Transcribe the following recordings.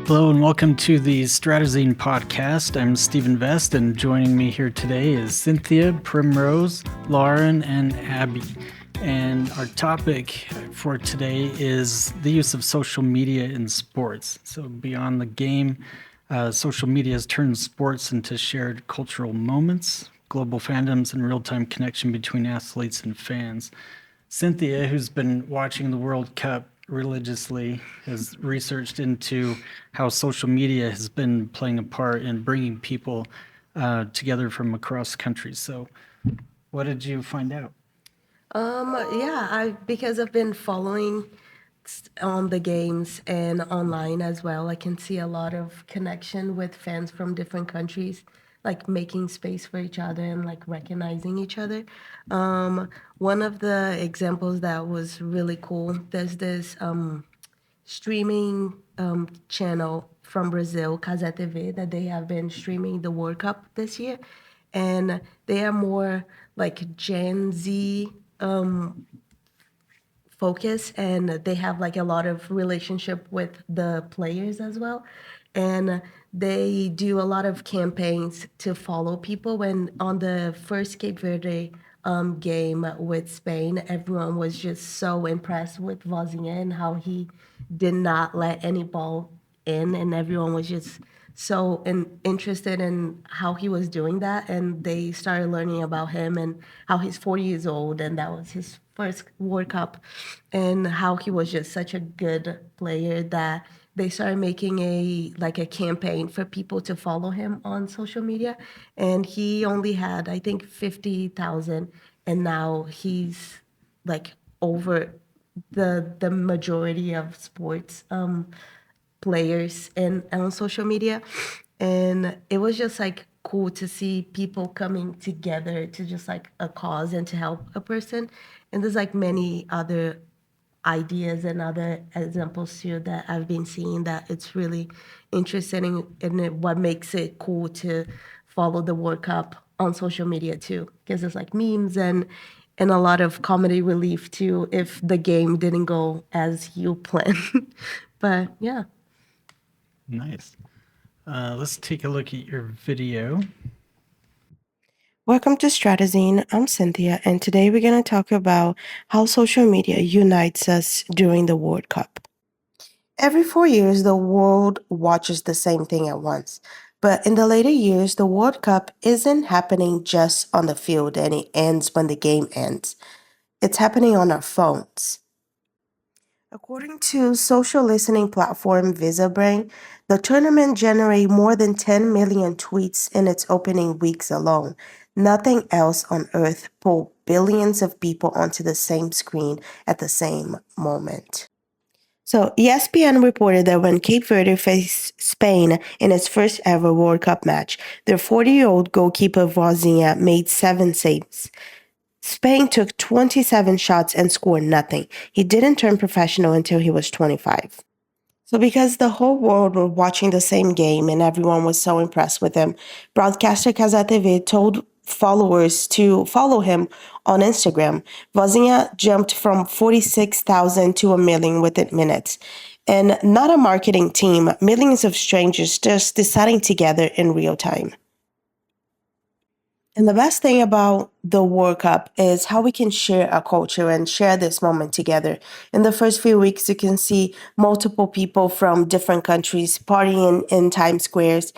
Hello and welcome to the Stratazine podcast. I'm Stephen Vest, and joining me here today is Cynthia, Primrose, Lauren, and Abby. And our topic for today is the use of social media in sports. So beyond the game, social media has turned sports into shared cultural moments, global fandoms, and real-time connection between athletes and fans. Cynthia, who's been watching the World Cup religiously, has researched into how social media has been playing a part in bringing people together from across countries. So what did you find out? Because I've been following on the games and online as well. I can see a lot of connection with fans from different countries, like making space for each other and like recognizing each other. One of the examples that was really cool, there's this streaming channel from Brazil, Casa TV, that they have been streaming the World Cup this year. And they are more like Gen Z focus, and they have like a lot of relationship with the players as well. And they do a lot of campaigns to follow people. When on the first Cape Verde game with Spain, everyone was just so impressed with Vozinha and how he did not let any ball in, and everyone was just so interested in how he was doing that. And they started learning about him and how he's 40 years old, and that was his first World Cup, and how he was just such a good player that they started making a campaign for people to follow him on social media. And he only had, I think, 50,000, and now he's like over the majority of sports players and on social media. And it was just like cool to see people coming together to just like a cause and to help a person. And there's like many other ideas and other examples too that I've been seeing, that it's really interesting, and what makes it cool to follow the World Cup on social media too, because there's like memes and a lot of comedy relief too if the game didn't go as you planned. But yeah. Nice. Let's take a look at your video. Welcome to Stratazine. I'm Cynthia, and today we're going to talk about how social media unites us during the World Cup. Every 4 years, the world watches the same thing at once. But in the later years, the World Cup isn't happening just on the field and it ends when the game ends. It's happening on our phones. According to social listening platform Visibrain, the tournament generated more than 10 million tweets in its opening weeks alone. Nothing else on earth pulled billions of people onto the same screen at the same moment. So, ESPN reported that when Cape Verde faced Spain in its first ever World Cup match, their 40-year-old goalkeeper Vozinha made 7 saves. Spain took 27 shots and scored nothing. He didn't turn professional until he was 25. So because the whole world were watching the same game and everyone was so impressed with him, broadcaster Casa TV told followers to follow him on Instagram. Vozinha jumped from 46,000 to 1 million within minutes. And not a marketing team, millions of strangers just deciding together in real time. And the best thing about the World Cup is how we can share our culture and share this moment together. In the first few weeks, you can see multiple people from different countries partying in Times Squares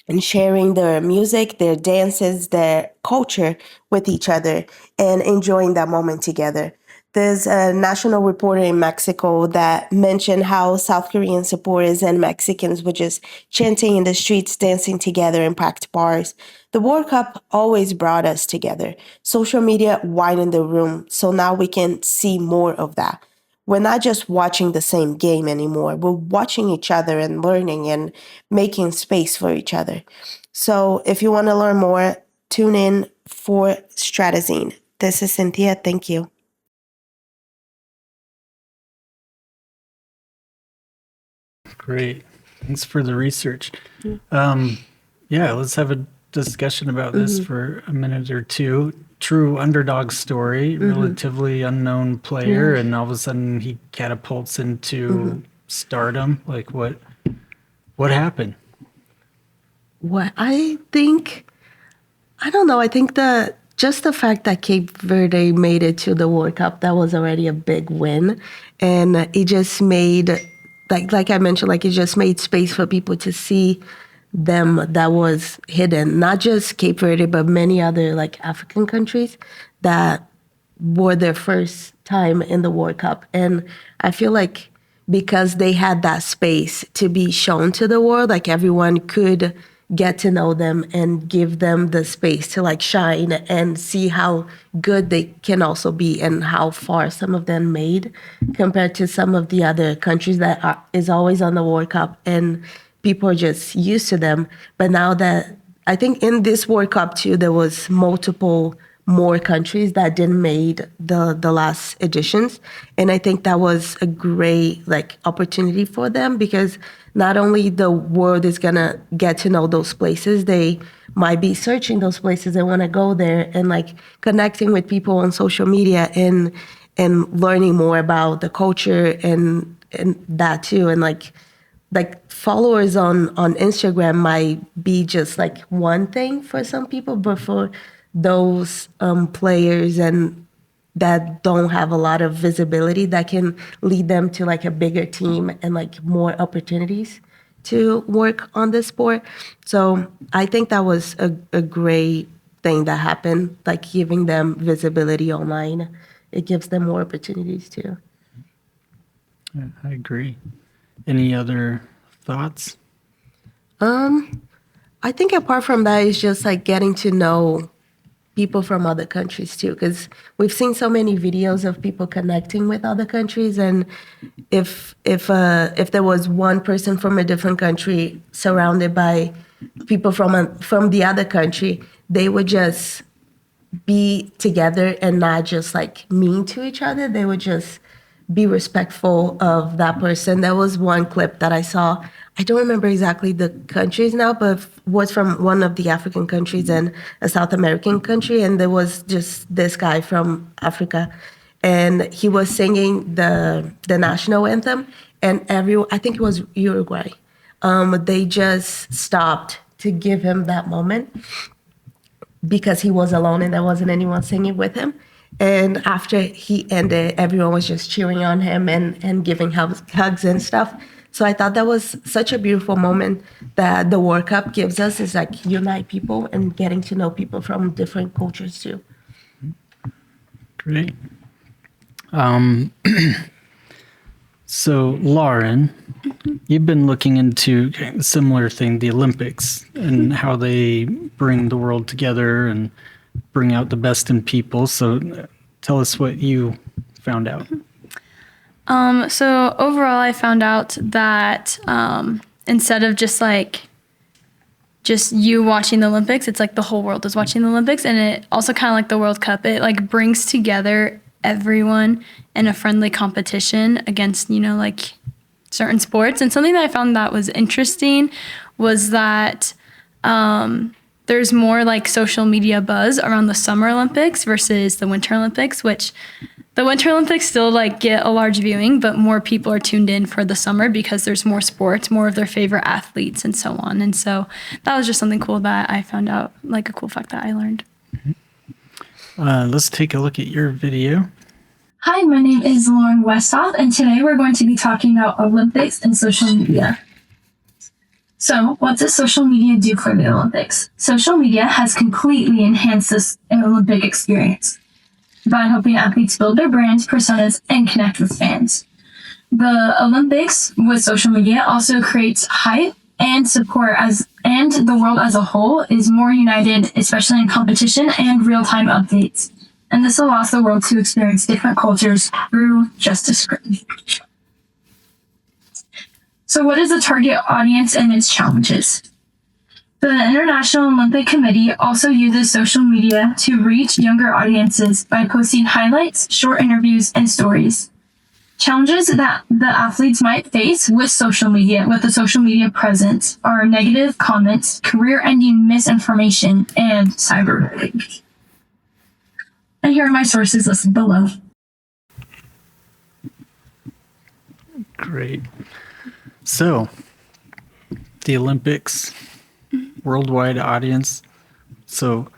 and sharing their music, their dances, their culture with each other and enjoying that moment together. There's a national reporter in Mexico that mentioned how South Korean supporters and Mexicans were just chanting in the streets, dancing together in packed bars. The World Cup always brought us together. Social media widened the room, so now we can see more of that. We're not just watching the same game anymore. We're watching each other and learning and making space for each other. So if you want to learn more, tune in for Stratazine. This is Cynthia. Thank you. Great. Thanks for the research. Yeah, let's have a discussion about this for a minute or two. True underdog story, relatively unknown player, and all of a sudden he catapults into stardom. Like what What happened? What I think, I don't know. I think just the fact that Cape Verde made it to the World Cup, that was already a big win, and it just made, like I mentioned, like it just made space for people to see them that was hidden. Not just Cape Verde, but many other like African countries that were their first time in the World Cup, and I feel like because they had that space to be shown to the world, like everyone could get to know them and give them the space to like shine and see how good they can also be and how far some of them made compared to some of the other countries that is always on the World Cup and people are just used to them. But now that I think in this World Cup too, there was multiple more countries that didn't made the last editions, and I think that was a great like opportunity for them because not only the world is gonna get to know those places, they might be searching those places and want to go there and like connecting with people on social media and learning more about the culture and that too, and like followers on Instagram might be just like one thing for some people, but for those players and that don't have a lot of visibility, that can lead them to like a bigger team and like more opportunities to work on this sport. So I think that was a great thing that happened, like giving them visibility online. It gives them more opportunities too. I agree. Any other thoughts? I think apart from that, it's just like getting to know people from other countries too, because we've seen so many videos of people connecting with other countries, and if there was one person from a different country surrounded by people from the other country, they would just be together and not just like mean to each other. They would just be respectful of that person. There was one clip that I saw. I don't remember exactly the countries now, but was from one of the African countries and a South American country. And there was just this guy from Africa, and he was singing the national anthem. And everyone, I think it was Uruguay, they just stopped to give him that moment because he was alone and there wasn't anyone singing with him. And after he ended, everyone was just cheering on him and giving hugs and stuff. So I thought that was such a beautiful moment that the World Cup gives us, is like unite people and getting to know people from different cultures too. Great. So Lauren, you've been looking into a similar thing, the Olympics, and how they bring the world together and bring out the best in people. So tell us what you found out. So overall, I found out that instead of just you watching the Olympics, it's like the whole world is watching the Olympics, and it also kind of like the World Cup. It like brings together everyone in a friendly competition against, like certain sports. And something that I found that was interesting was that there's more like social media buzz around the Summer Olympics versus the Winter Olympics, which the Winter Olympics still like get a large viewing, but more people are tuned in for the summer because there's more sports, more of their favorite athletes and so on. And so that was just something cool that I found out, like a cool fact that I learned. Let's take a look at your video. Hi, my name is Lauren Westhoff, and today we're going to be talking about Olympics and social media. So, what does social media do for the Olympics? Social media has completely enhanced this Olympic experience by helping athletes build their brands, personas, and connect with fans. The Olympics with social media also creates hype and support and the world as a whole is more united, especially in competition and real-time updates. And this allows the world to experience different cultures through just a screen. So what is the target audience and its challenges? The International Olympic Committee also uses social media to reach younger audiences by posting highlights, short interviews, and stories. Challenges that the athletes might face with the social media presence are negative comments, career-ending misinformation, and cyberbullying. And here are my sources listed below. Great. So the Olympics, worldwide audience. So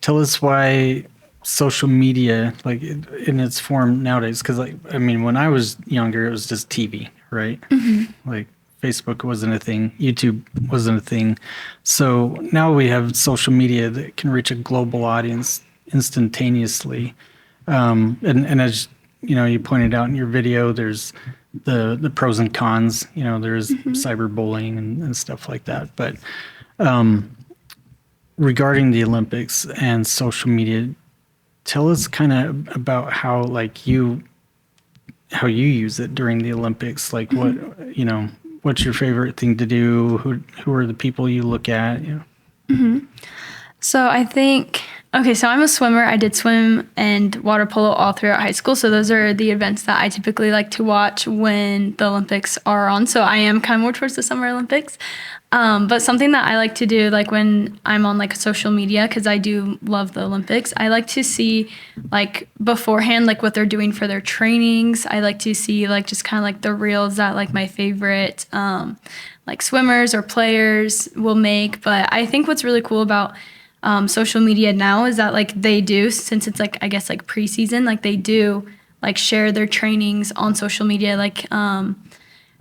tell us why social media, like in its form nowadays, because when I was younger, it was just TV, right? Like Facebook wasn't a thing, YouTube wasn't a thing. So now we have social media that can reach a global audience instantaneously. And as you pointed out in your video, there's the pros and cons. There's cyberbullying and stuff like that. But regarding the Olympics and social media, tell us kind of about how you use it during the Olympics. Like what's your favorite thing to do? Who are the people you look at? So I think, so I'm a swimmer. I did swim and water polo all throughout high school. So those are the events that I typically like to watch when the Olympics are on. So I am kind of more towards the Summer Olympics. But something that I like to do, like when I'm on like social media, because I do love the Olympics, I like to see like beforehand, like what they're doing for their trainings. I like to see like just kind of like the reels that like my favorite like swimmers or players will make. But I think what's really cool about social media now is that like they do, since it's like, I guess like preseason, like they do like share their trainings on social media. Like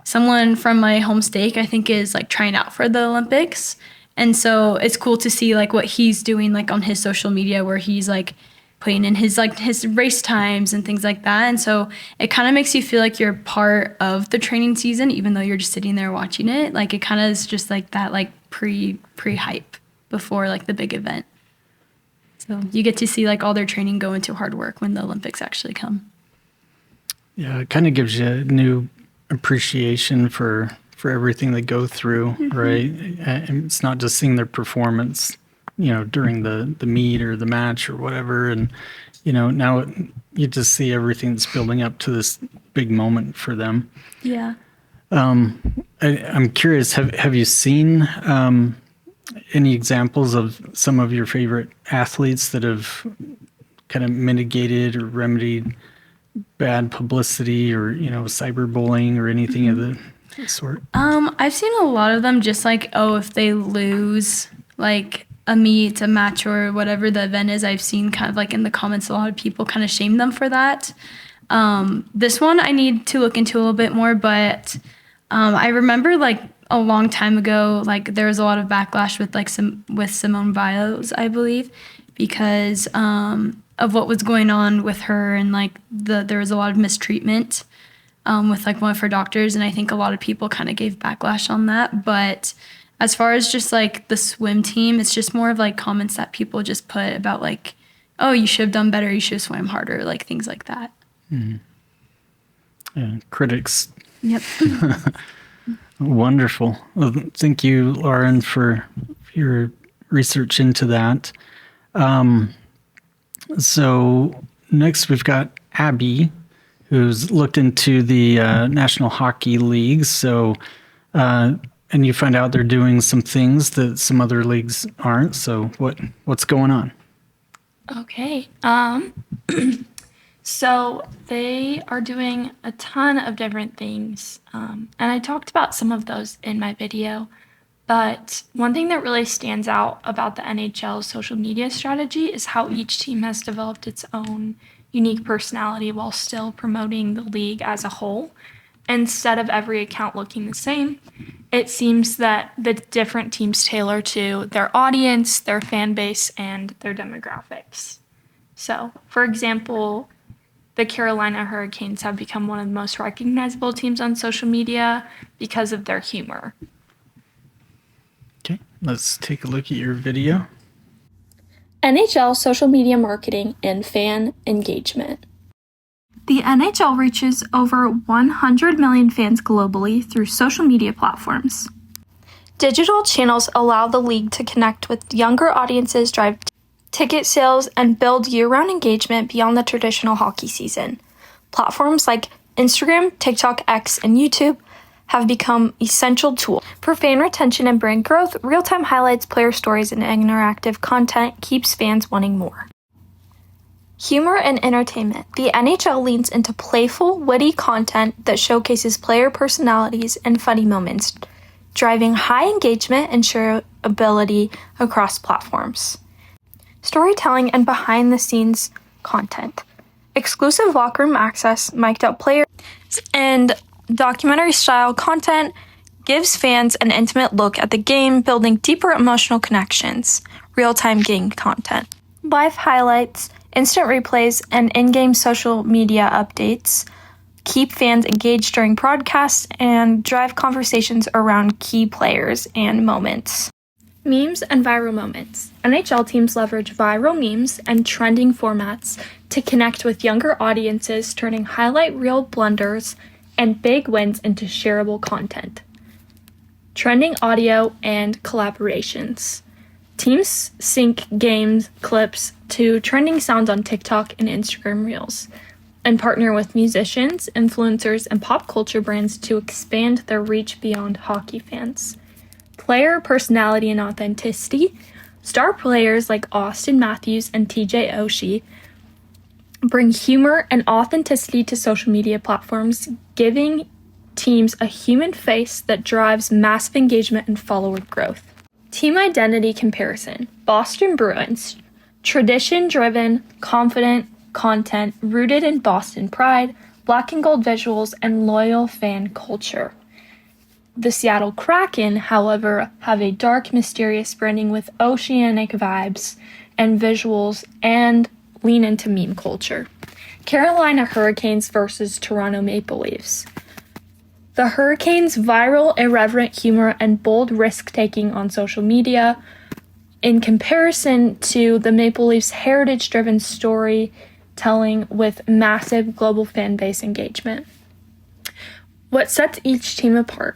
someone from my home state, I think, is like trying out for the Olympics. And so it's cool to see like what he's doing like on his social media, where he's like putting in his race times and things like that. And so it kind of makes you feel like you're part of the training season, even though you're just sitting there watching it. Like it kind of is just like that like pre-hype before like the big event. So you get to see like all their training go into hard work when the Olympics actually come. Yeah, it kind of gives you a new appreciation for everything they go through, right? And it's not just seeing their performance, during the meet or the match or whatever. And, now you just see everything that's building up to this big moment for them. Yeah. I'm curious, have you seen any examples of some of your favorite athletes that have kind of mitigated or remedied bad publicity or, cyberbullying or anything of the sort? I've seen a lot of them just like, if they lose like a meet, a match, or whatever the event is, I've seen kind of like in the comments, a lot of people kind of shame them for that. This one I need to look into a little bit more, but I remember like a long time ago, like there was a lot of backlash with like with Simone Biles, I believe, because of what was going on with her, and like there was a lot of mistreatment with like one of her doctors, and I think a lot of people kind of gave backlash on that. But as far as just like the swim team, it's just more of like comments that people just put about like, oh, you should have done better, you should have swam harder, like things like that. Yeah, critics. Yep. Wonderful. Well, thank you, Lauren, for your research into that. So next we've got Abby, who's looked into the National Hockey League. So, and you find out they're doing some things that some other leagues aren't. So what's going on? Okay. So they are doing a ton of different things. And I talked about some of those in my video. But one thing that really stands out about the NHL's social media strategy is how each team has developed its own unique personality while still promoting the league as a whole. Instead of every account looking the same, it seems that the different teams tailor to their audience, their fan base, and their demographics. So, for example, the Carolina Hurricanes have become one of the most recognizable teams on social media because of their humor. Okay, let's take a look at your video. NHL social media marketing and fan engagement. The NHL reaches over 100 million fans globally through social media platforms. Digital channels allow the league to connect with younger audiences, drive ticket sales, and build year-round engagement beyond the traditional hockey season. Platforms like Instagram, TikTok, X, and YouTube have become essential tools. For fan retention and brand growth, real-time highlights, player stories, and interactive content keeps fans wanting more. Humor and entertainment. The NHL leans into playful, witty content that showcases player personalities and funny moments, driving high engagement and shareability across platforms. Storytelling and behind-the-scenes content. Exclusive locker room access, mic'd up players, and documentary-style content gives fans an intimate look at the game, building deeper emotional connections. Real-time game content. Live highlights, instant replays, and in-game social media updates keep fans engaged during broadcasts and drive conversations around key players and moments. Memes and viral moments. NHL teams leverage viral memes and trending formats to connect with younger audiences, turning highlight reel blunders and big wins into shareable content. Trending audio and collaborations. Teams sync games clips to trending sounds on TikTok and Instagram Reels, and partner with musicians, influencers, and pop culture brands to expand their reach beyond hockey fans. Player personality and authenticity. Star players like Austin Matthews and TJ Oshie bring humor and authenticity to social media platforms, giving teams a human face that drives massive engagement and follower growth. Team identity comparison. Boston Bruins. Tradition-driven, confident content rooted in Boston pride, black and gold visuals, and loyal fan culture. The Seattle Kraken, however, have a dark, mysterious branding with oceanic vibes and visuals and lean into meme culture. Carolina Hurricanes versus Toronto Maple Leafs. The Hurricanes' viral, irreverent humor and bold risk-taking on social media in comparison to the Maple Leafs' heritage-driven storytelling with massive global fan base engagement. What sets each team apart?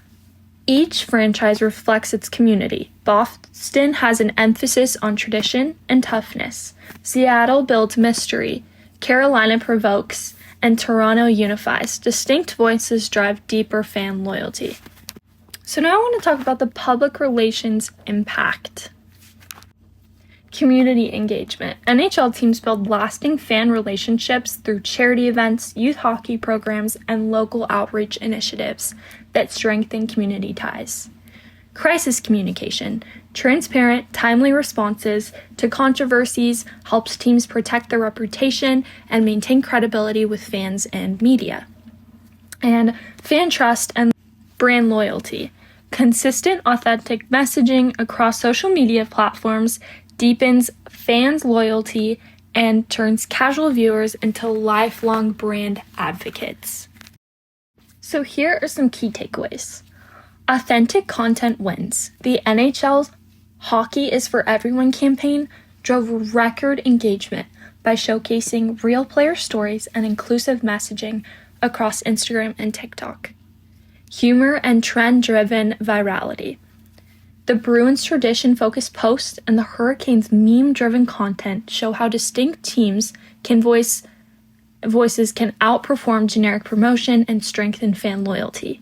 Each franchise reflects its community. Boston has an emphasis on tradition and toughness. Seattle builds mystery. Carolina provokes, and Toronto unifies. Distinct voices drive deeper fan loyalty. So now I want to talk about the public relations impact. Community engagement. NHL teams build lasting fan relationships through charity events, youth hockey programs, and local outreach initiatives that strengthen community ties. Crisis communication. Transparent, timely responses to controversies helps teams protect their reputation and maintain credibility with fans and media. And fan trust and brand loyalty. Consistent, authentic messaging across social media platforms deepens fans' loyalty and turns casual viewers into lifelong brand advocates. So here are some key takeaways. Authentic content wins. The NHL's Hockey is for Everyone campaign drove record engagement by showcasing real player stories and inclusive messaging across Instagram and TikTok. Humor and trend-driven virality. The Bruins' tradition-focused posts and the Hurricanes' meme-driven content show how distinct teams voices can outperform generic promotion and strengthen fan loyalty.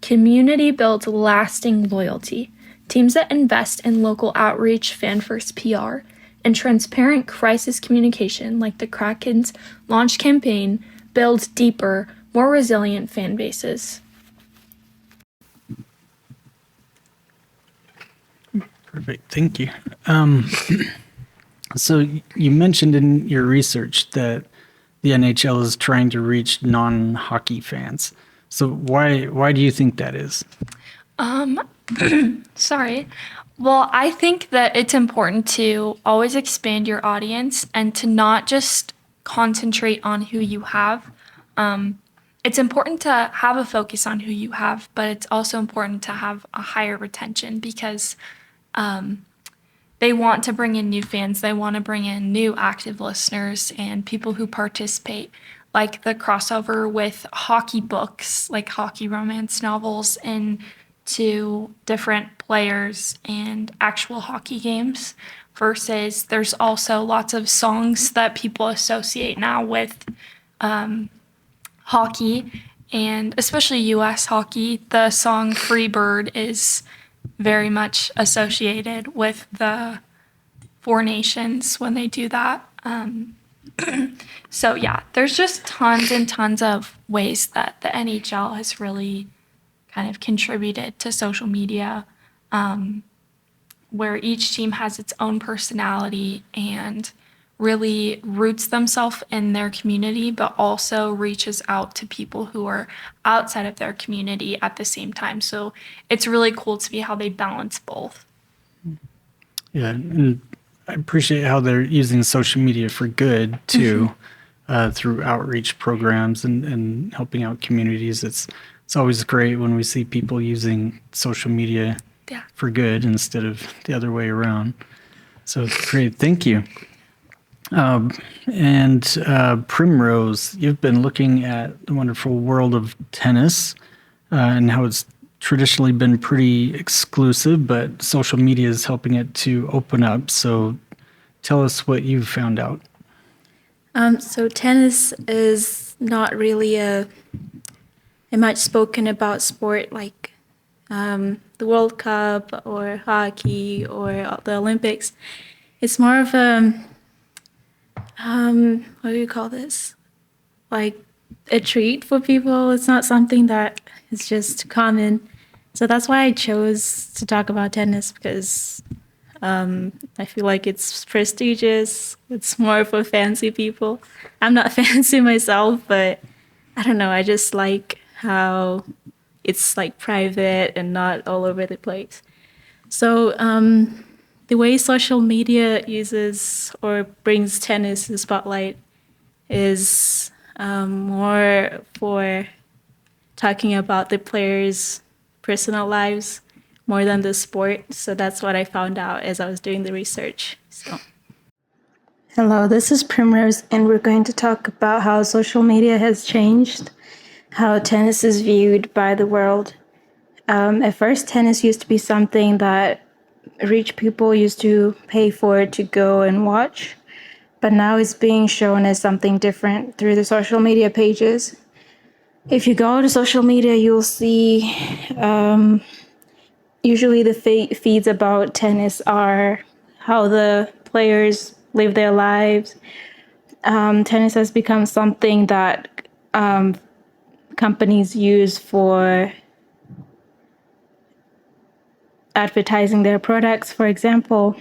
Community builds lasting loyalty. Teams that invest in local outreach, fan-first PR, and transparent crisis communication like the Kraken's launch campaign build deeper, more resilient fan bases. Perfect. Thank you. So you mentioned in your research that the NHL is trying to reach non-hockey fans. So why do you think that is? Sorry. Well, I think that it's important to always expand your audience and to not just concentrate on who you have. It's important to have a focus on who you have, but it's also important to have a higher retention because they want to bring in new fans. They want to bring in new active listeners and people who participate, like the crossover with hockey books, like hockey romance novels, and to different players and actual hockey games versus there's also lots of songs that people associate now with hockey, and especially U.S. hockey. The song Free Bird is very much associated with the Four Nations when they do that. So yeah, there's just tons and tons of ways that the NHL has really kind of contributed to social media, where each team has its own personality and really roots themselves in their community, but also reaches out to people who are outside of their community at the same time. So it's really cool to see how they balance both. Yeah, and I appreciate how they're using social media for good too, through outreach programs and helping out communities. It's always great when we see people using social media for good instead of the other way around. So it's great. Thank you. And Primrose, you've been looking at the wonderful world of tennis and how it's traditionally been pretty exclusive, but social media is helping it to open up. So tell us what you found out. So tennis is not really a much spoken about sport like the World Cup or hockey or the Olympics. It's more of a what do you call this? Like a treat for people. It's not something that is just common. So that's why I chose to talk about tennis, because I feel like it's prestigious. It's more for fancy people. I'm not fancy myself, but I don't know. I just like how it's like private and not all over the place. So the way social media uses or brings tennis to the spotlight is more for talking about the players' personal lives more than the sport. So that's what I found out as I was doing the research. So. Hello, this is Primrose, and we're going to talk about how social media has changed how tennis is viewed by the world. At first, tennis used to be something that rich people used to pay for to go and watch, but now it's being shown as something different through the social media pages. If you go to social media, you'll see usually the feeds about tennis are how the players live their lives. Tennis has become something that companies use for advertising their products. For example,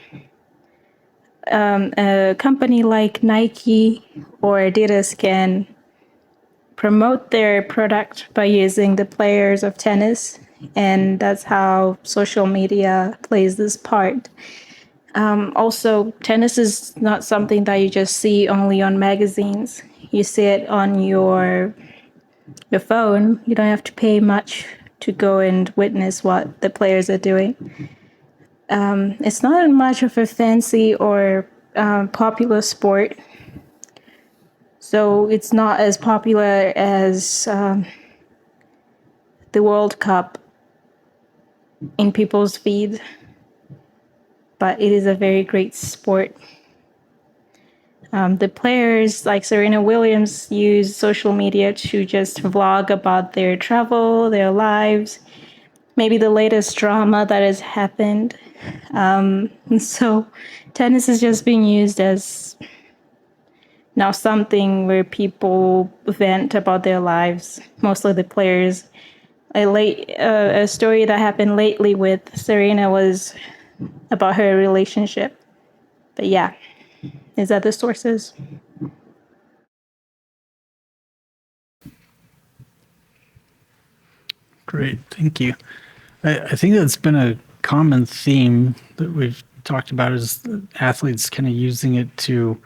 a company like Nike or Adidas can promote their product by using the players of tennis, and that's how social media plays this part. Also, tennis is not something that you just see only on magazines. You see it on your phone. You don't have to pay much to go and witness what the players are doing. It's not much of a fancy or popular sport, so it's not as popular as the World Cup in people's feed, but it is a very great sport. The players like Serena Williams use social media to just vlog about their travel, their lives, maybe the latest drama that has happened. So tennis is just being used as now something where people vent about their lives, mostly the players. A story that happened lately with Serena was about her relationship. But yeah, is that the sources? Great, thank you. I think that's been a common theme that we've talked about, is athletes kind of using it to,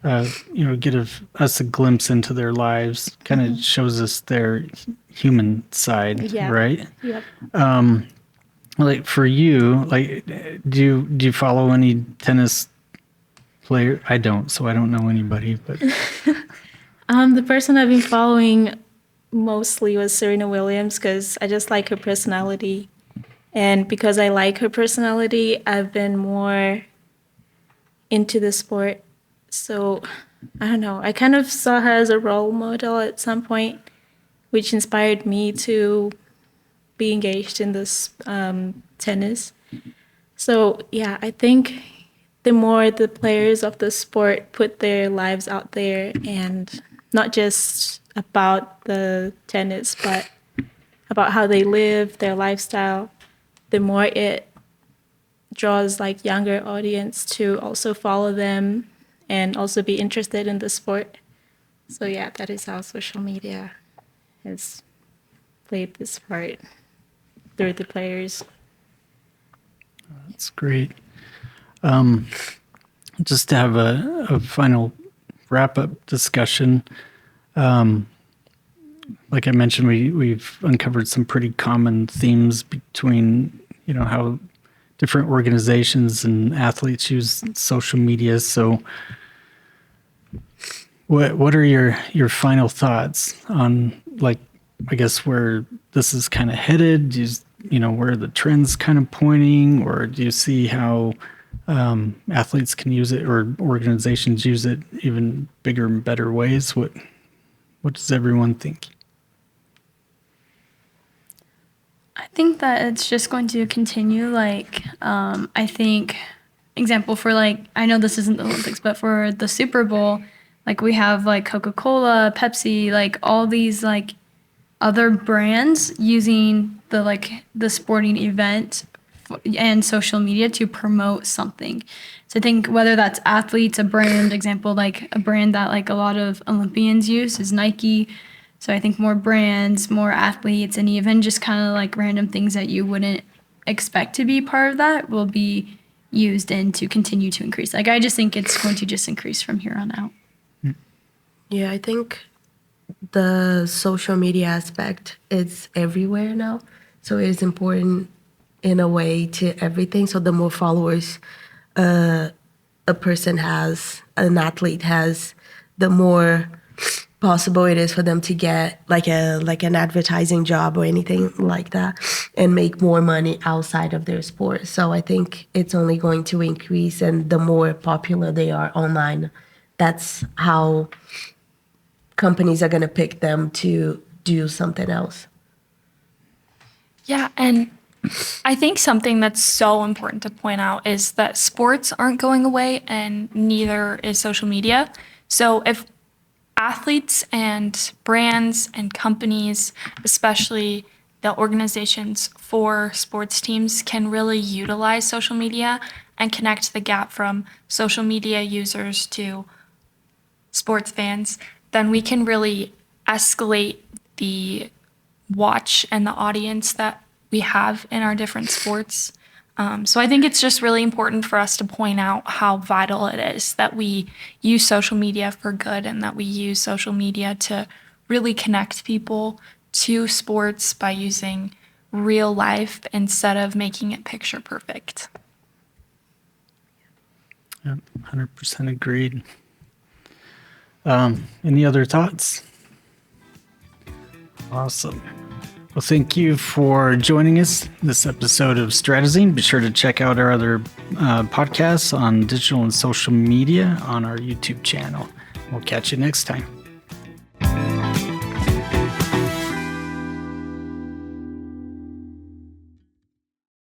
get us a glimpse into their lives. Kind of shows us their human side, right? Yep. Like for you, like, do you follow any tennis player? I don't, so I don't know anybody. But The person I've been following mostly was Serena Williams, because I just like her personality. And because I like her personality, I've been more into the sport. So, I don't know. I kind of saw her as a role model at some point, which inspired me to be engaged in this tennis. So, yeah, I think the more the players of the sport put their lives out there, and not just about the tennis, but about how they live, their lifestyle, the more it draws like younger audience to also follow them and also be interested in the sport. So yeah, that is how social media has played this part through the players. That's great. Just to have a final wrap-up discussion. Like I mentioned, we've uncovered some pretty common themes between, how different organizations and athletes use social media. So what are your final thoughts on, like, I guess where this is kind of headed? Do you, where the trend's kind of pointing, or do you see how athletes can use it or organizations use it even bigger and better ways? What does everyone think? I think that it's just going to continue. Like, I think, example for like, I know this isn't the Olympics, but for the Super Bowl, like we have like Coca-Cola, Pepsi, like all these like other brands using the sporting event and social media to promote something. So I think whether that's athletes, a brand, example, like a brand that like a lot of Olympians use is Nike. So I think more brands, more athletes, and even just kind of like random things that you wouldn't expect to be part of that will be used and to continue to increase. Like I just think it's going to just increase from here on out. Yeah, I think the social media aspect is everywhere now. So it is important in a way to everything. So the more followers a person has, an athlete has, the more possible it is for them to get like an advertising job or anything like that and make more money outside of their sport. So I think it's only going to increase, and the more popular they are online, that's how companies are going to pick them to do something else. Yeah, and I think something that's so important to point out is that sports aren't going away, and neither is social media. So if athletes and brands and companies, especially the organizations for sports teams, can really utilize social media and connect the gap from social media users to sports fans, then we can really escalate the watch and the audience that we have in our different sports. So I think it's just really important for us to point out how vital it is that we use social media for good, and that we use social media to really connect people to sports by using real life instead of making it picture perfect. Yeah, 100% agreed. Any other thoughts? Awesome. Well, thank you for joining us this episode of Stratazine. Be sure to check out our other podcasts on digital and social media on our YouTube channel. We'll catch you next time.